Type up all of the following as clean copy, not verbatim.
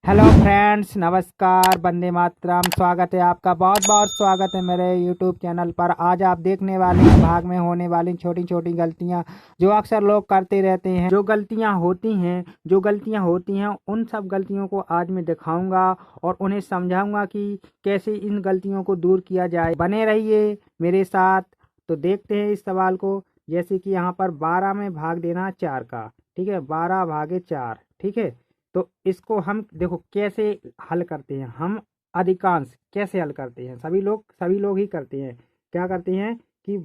Hello friends, नमस्कार, वंदे मातरम। स्वागत है आपका, बहुत बहुत स्वागत है मेरे यूट्यूब चैनल पर। आज आप देखने वाले हैं भाग में होने वाली छोटी छोटी गलतियां जो अक्सर लोग करते रहते हैं। जो गलतियां होती हैं उन सब गलतियों को आज मैं दिखाऊंगा और उन्हें समझाऊंगा कि कैसे इन गलतियों को दूर किया जाए। बने रहिए मेरे साथ। तो देखते हैं इस सवाल को। जैसे कि यहाँ पर 12 में भाग देना 4 का, ठीक है, 12/4, ठीक है। तो इसको हम देखो कैसे हल करते हैं। हम अधिकांश कैसे हल करते हैं, सभी लोग ही करते हैं। क्या करते हैं कि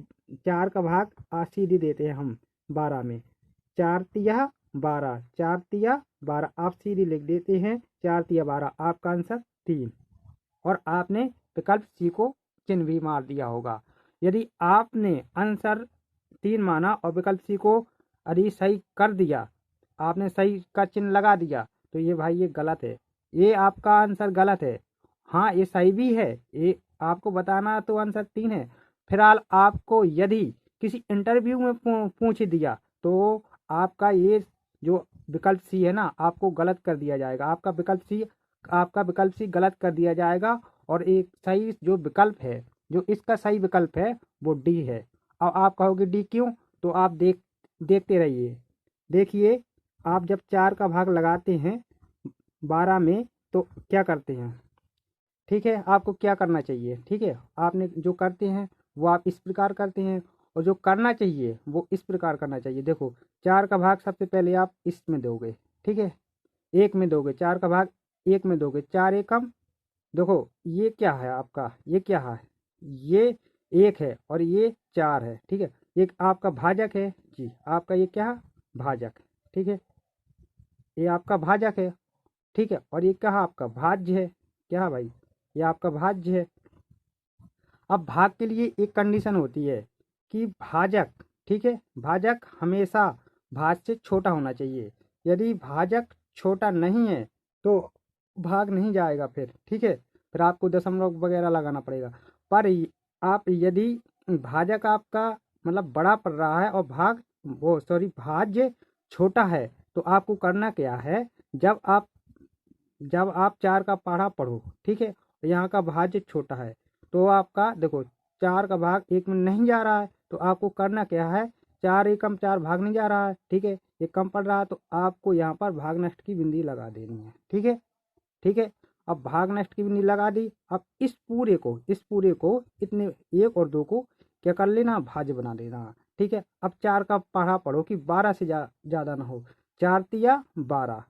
4 का भाग सीधे देते हैं हम 12 में। 4 तिया 12, 4 तिया 12, आप सीधे लिख देते हैं 4 तिया 12। आपका आंसर 3। और आपने विकल्प सी को चिन्ह भी मार दिया होगा। यदि आपने आंसर 3 माना और विकल्प सी को यदि सही कर दिया, आपने सही का चिन्ह लगा दिया, तो ये भाई ये गलत है। ये आपका आंसर गलत है। हाँ, ये सही भी है। ये आपको बताना तो आंसर 3 है। फिलहाल आपको यदि किसी इंटरव्यू में पूछ दिया तो आपका ये जो विकल्प सी है ना, आपको गलत कर दिया जाएगा। आपका विकल्प सी गलत कर दिया जाएगा। और एक सही जो विकल्प है, जो इसका सही विकल्प है, वो डी है। अब आप कहोगे डी क्यों? तो आप देखते रहिए। देखिए, आप जब 4 का भाग लगाते हैं 12 में तो क्या करते हैं, ठीक है। आपको क्या करना चाहिए, ठीक है। आपने जो करते हैं वो आप इस प्रकार करते हैं, और जो करना चाहिए वो इस प्रकार करना चाहिए। देखो, 4 का भाग सबसे पहले आप इसमें दोगे, ठीक है, 1 में दोगे। 4 का भाग 1 में दोगे, 4 एकम। देखो, ये क्या है आपका, ये क्या है, ये 1 है और ये 4 है, ठीक है। एक आपका भाजक है जी, आपका ये क्या है, भाजक, ठीक है। ये आपका भाजक है, ठीक है। और ये क्या है, आपका भाज्य है। क्या है भाई, ये आपका भाज्य है। अब भाग के लिए एक कंडीशन होती है कि भाजक, ठीक है, भाजक हमेशा भाज से छोटा होना चाहिए। यदि भाजक छोटा नहीं है तो भाग नहीं जाएगा फिर, ठीक है। फिर आपको दशमलव वगैरह लगाना पड़ेगा। पर आप यदि भाजक आपका मतलब बड़ा पड़ रहा है और भाज्य छोटा है, तो आपको करना क्या है, जब आप 4 का पढ़ा पढ़ो, ठीक है, यहाँ का भाज्य छोटा है, तो आपका देखो 4 का भाग 1 में नहीं जा रहा है, तो आपको करना क्या है, 4 एकम 4 भाग नहीं जा रहा है, ठीक है, ये कम पड़ रहा है, तो आपको यहाँ पर भाग नष्ट की बिंदी लगा देनी है, ठीक है, ठीक है। अब भाग नष्ट की बिंदी लगा दी। अब इस पूरे को इतने 1 और 2 को क्या कर लेना, भाज्य बना देना, ठीक है। अब 4 का पढ़ा पढ़ो कि 12 से ज़्यादा ना हो। 4 तिया 12।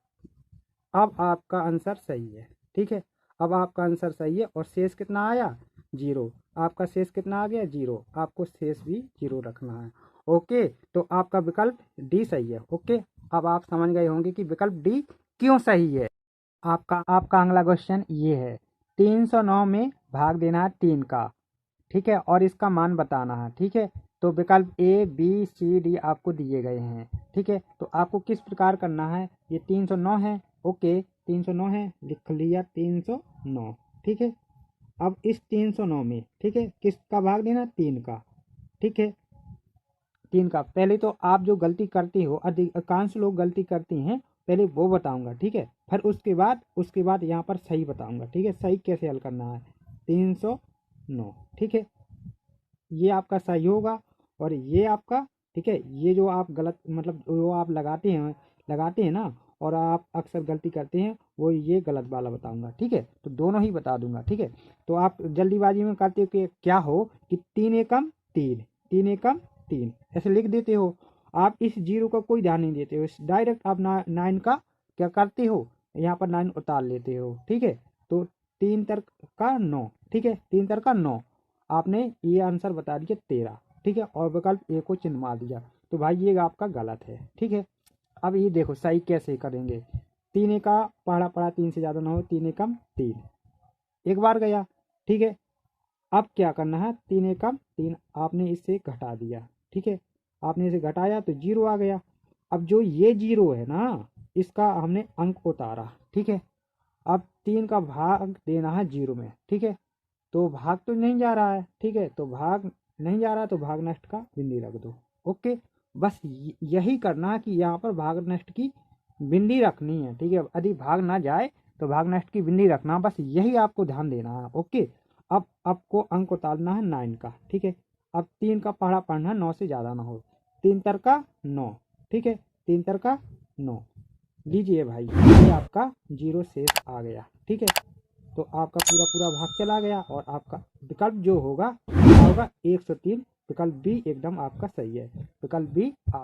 अब आपका आंसर सही है, ठीक है। अब आपका आंसर सही है और शेष कितना आया, 0। आपका शेष कितना आ गया, 0। आपको शेष भी 0 रखना है। ओके, तो आपका विकल्प डी सही है। ओके, अब आप समझ गए होंगे कि विकल्प डी क्यों सही है। आपका अगला क्वेश्चन ये है, 309 में भाग देना है 3 का, ठीक है, और इसका मान बताना है, ठीक है। तो विकल्प ए बी सी डी आपको दिए गए हैं, ठीक है। तो आपको किस प्रकार करना है, ये 309 है, ओके, 309 है, लिख लिया 309, ठीक है। अब इस 309 में, ठीक है, किसका भाग देना, 3 का, ठीक है, 3 का। पहले तो आप जो गलती करती हो, अधिकांश लोग गलती करती हैं, पहले वो बताऊंगा, ठीक है। फिर उसके बाद यहाँ पर सही बताऊंगा, ठीक है, सही कैसे हल करना है। 309, ठीक है, ये आपका सही होगा। और ये आपका, ठीक है, ये जो आप गलत मतलब जो आप लगाते हैं ना, और आप अक्सर गलती करते हैं, वो ये गलत वाला बताऊंगा, ठीक है। तो दोनों ही बता दूंगा, ठीक है। तो आप जल्दीबाजी में करते हो कि क्या हो कि 3 एकम 3, 3 एकम 3 ऐसे लिख देते हो। आप इस 0 का कोई ध्यान नहीं देते हो, डायरेक्ट आप 9 का क्या करते हो, यहाँ पर 9 उतार लेते हो, ठीक है। तो 3 तर का 9, ठीक है, 3 तर का 9। आपने ये आंसर बता दिया 13, ठीक है, और विकल्प ए को चिन्ह मार दिया। तो भाई ये आपका गलत है, ठीक है। अब ये देखो सही कैसे करेंगे। 3 का पढ़ा पढ़ा 3 से ज़्यादा ना हो, 3 एकम 3, एक बार गया, ठीक है। अब क्या करना है, 3 एकम 3 आपने इससे घटा दिया, ठीक है, आपने इसे घटाया तो 0 आ गया। अब जो ये 0 है ना, इसका हमने अंक उतारा, ठीक है। अब 3 का भाग देना है 0 में, ठीक है। तो भाग तो नहीं जा रहा है, ठीक है, तो भाग नहीं जा रहा, तो भाग नष्ट का बिंदी रख दो। ओके, बस यही करना है कि यहाँ पर भाग नष्ट की बिंदी रखनी है, ठीक है। यदि भाग ना जाए तो भाग नष्ट की बिंदी रखना, बस यही आपको ध्यान देना है। ओके, अब आपको अंक उतारना है 9 का, ठीक है। अब 3 का पहाड़ा पढ़ना है, 9 से ज़्यादा ना हो। 3 तर का 9, ठीक है, 3 तर का 9। लीजिए भाई, ये आपका 0 शेष आ गया, ठीक है। तो आपका पूरा पूरा भाग चला गया और आपका विकल्प जो होगा क्या होगा, 103। विकल्प बी एकदम आपका सही है। विकल्प बी